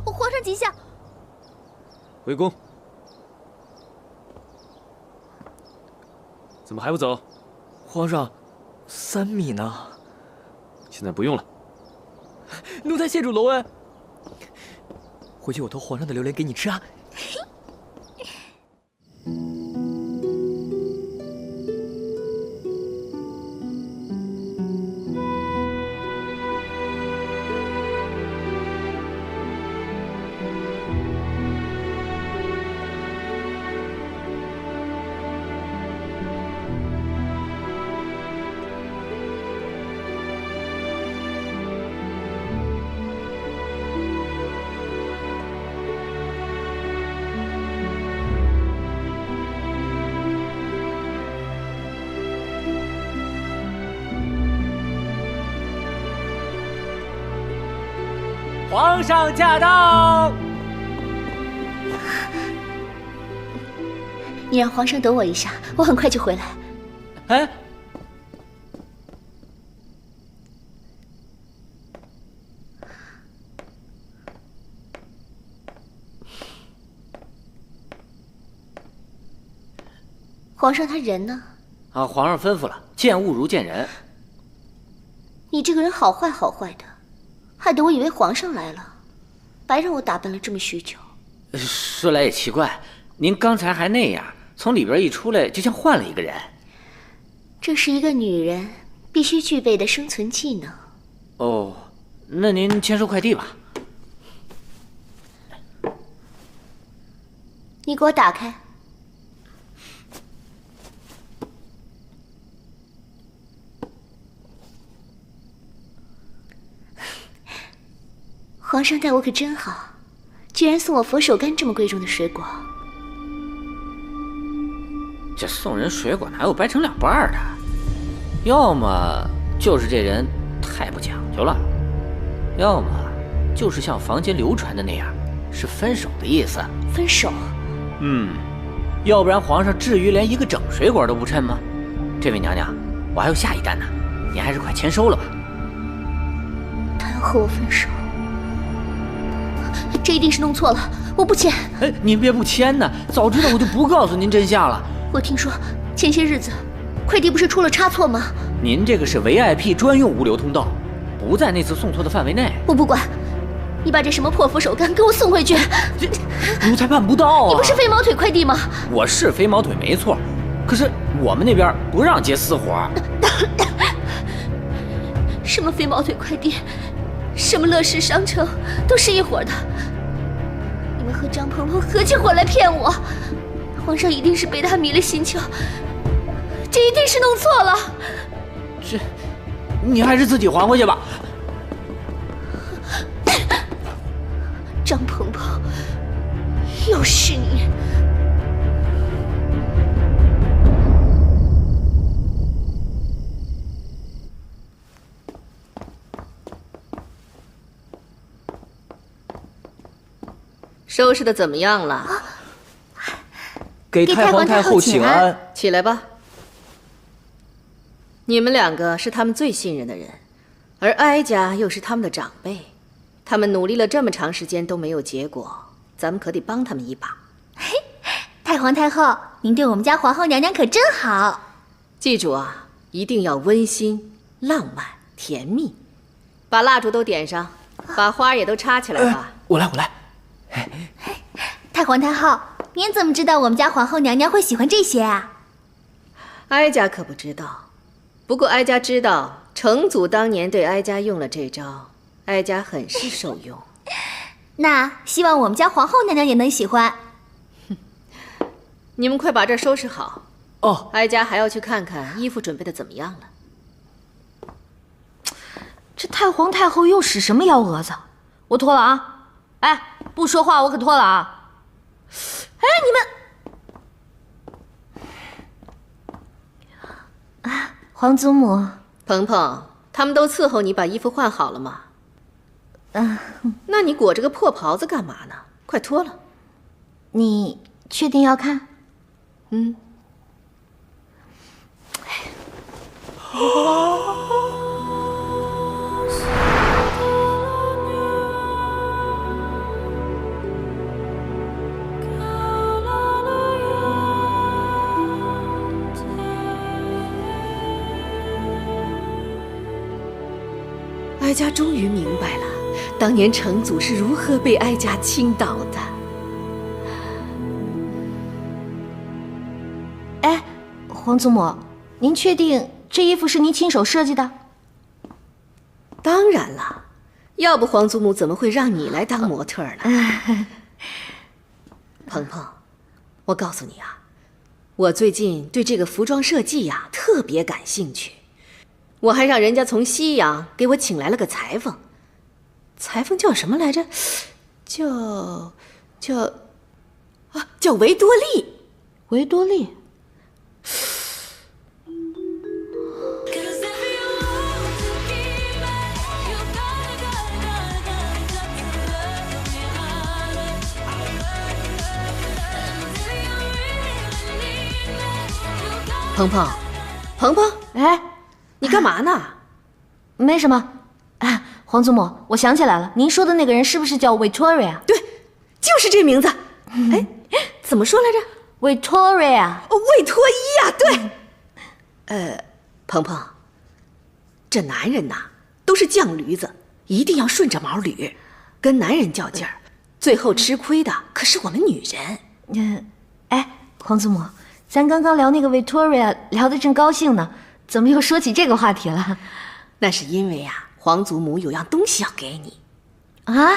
皇上吉祥。回宫。怎么还不走？皇上，3米呢？现在不用了。奴才谢主隆恩。回去我偷皇上的榴莲给你吃啊。皇上驾到！你让皇上等我一下，我很快就回来。哎，皇上他人呢？啊，皇上吩咐了，见物如见人。你这个人好坏好坏的，害得我以为皇上来了，白让我打扮了这么许久。说来也奇怪，您刚才还那样，从里边一出来就像换了一个人。这是一个女人必须具备的生存技能。哦，那您签收快递吧。你给我打开。皇上待我可真好，居然送我佛手柑这么贵重的水果。这送人水果哪有掰成2半的？要么就是这人太不讲究了，要么就是像坊间流传的那样，是分手的意思。分手？要不然皇上至于连一个整水果都不趁吗？这位娘娘，我还有下一单呢，您还是快签收了吧。他要和我分手，这一定是弄错了，我不签。哎，您别不签呢，早知道我就不告诉您真相了。我听说前些日子快递不是出了差错吗？您这个是 VIP 专用物流通道，不在那次送错的范围内。我不管，你把这什么破佛手柑给我送回去。奴才办不到啊！你不是飞毛腿快递吗？我是飞毛腿没错，可是我们那边不让接私活。什么飞毛腿快递，什么乐视商城，都是一伙的。你们和张鹏鹏合起伙来骗我，皇上一定是被他迷了心窍，这一定是弄错了。这，你还是自己还回去吧。张鹏鹏，又是你！收拾的怎么样了？给太皇太后请安。起来吧。你们2个是他们最信任的人，而哀家又是他们的长辈，他们努力了这么长时间都没有结果，咱们可得帮他们一把。嘿，太皇太后，您对我们家皇后娘娘可真好。记住啊，一定要温馨、浪漫、甜蜜。把蜡烛都点上，把花也都插起来吧。我来。太皇太后，您怎么知道我们家皇后娘娘会喜欢这些啊？哀家可不知道，不过哀家知道成祖当年对哀家用了这招，哀家很是受用。那希望我们家皇后娘娘也能喜欢。你们快把这儿收拾好。哦，哀家还要去看看衣服准备的怎么样了。这太皇太后又使什么幺蛾子？我脱了啊！哎，不说话我可脱了啊！哎，你们啊，皇祖母，鹏鹏，他们都伺候你把衣服换好了吗？那你裹着个破袍子干嘛呢？快脱了。你确定要看？嗯。哀家终于明白了，当年成祖是如何被哀家倾倒的。哎，皇祖母，您确定这衣服是您亲手设计的？当然了，要不皇祖母怎么会让你来当模特呢？鹏鹏，我告诉你啊，我最近对这个服装设计呀特别感兴趣。我还让人家从西洋给我请来了个裁缝，裁缝叫什么来着？叫维多利。维多利。鹏鹏，鹏鹏，哎，你干嘛呢？没什么。啊，皇祖母，我想起来了，您说的那个人是不是叫 Victoria？ 对，就是这名字。哎，怎么说来着 ？Victoria。魏脱衣呀，对。鹏鹏，这男人呐都是犟驴子，一定要顺着毛捋，跟男人较劲儿，最后吃亏的可是我们女人。哎，皇祖母，咱刚刚聊那个 Victoria 聊得正高兴呢，怎么又说起这个话题了？那是因为呀，皇祖母有样东西要给你。啊，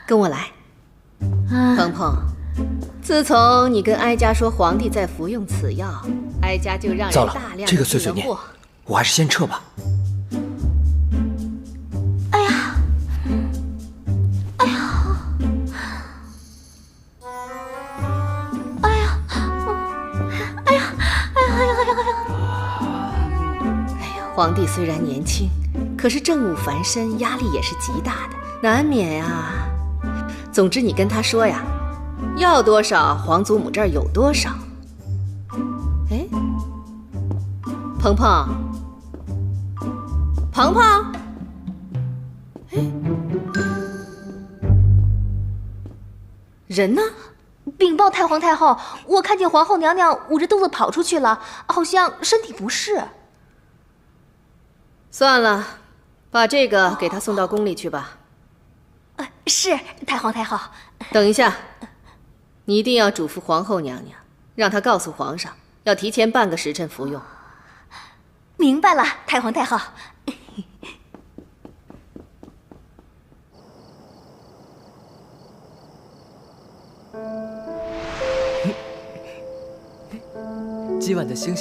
跟我来。鹏鹏，自从你跟哀家说皇帝在服用此药，哀家就让人糟了大量这个碎碎念，我还是先撤吧。哎呀，哎呀，哎呀，哎呀，皇帝虽然年轻，可是政务繁身，压力也是极大的，难免啊。总之，你跟他说呀，要多少皇祖母这儿有多少。哎，鹏鹏，鹏鹏，哎，人呢？禀报太皇太后，我看见皇后娘娘捂着肚子跑出去了，好像身体不适。算了，把这个给她送到宫里去吧。是，太皇太后。等一下，你一定要嘱咐皇后娘娘，让她告诉皇上，要提前半个时辰服用。明白了，太皇太后。今晚的星星。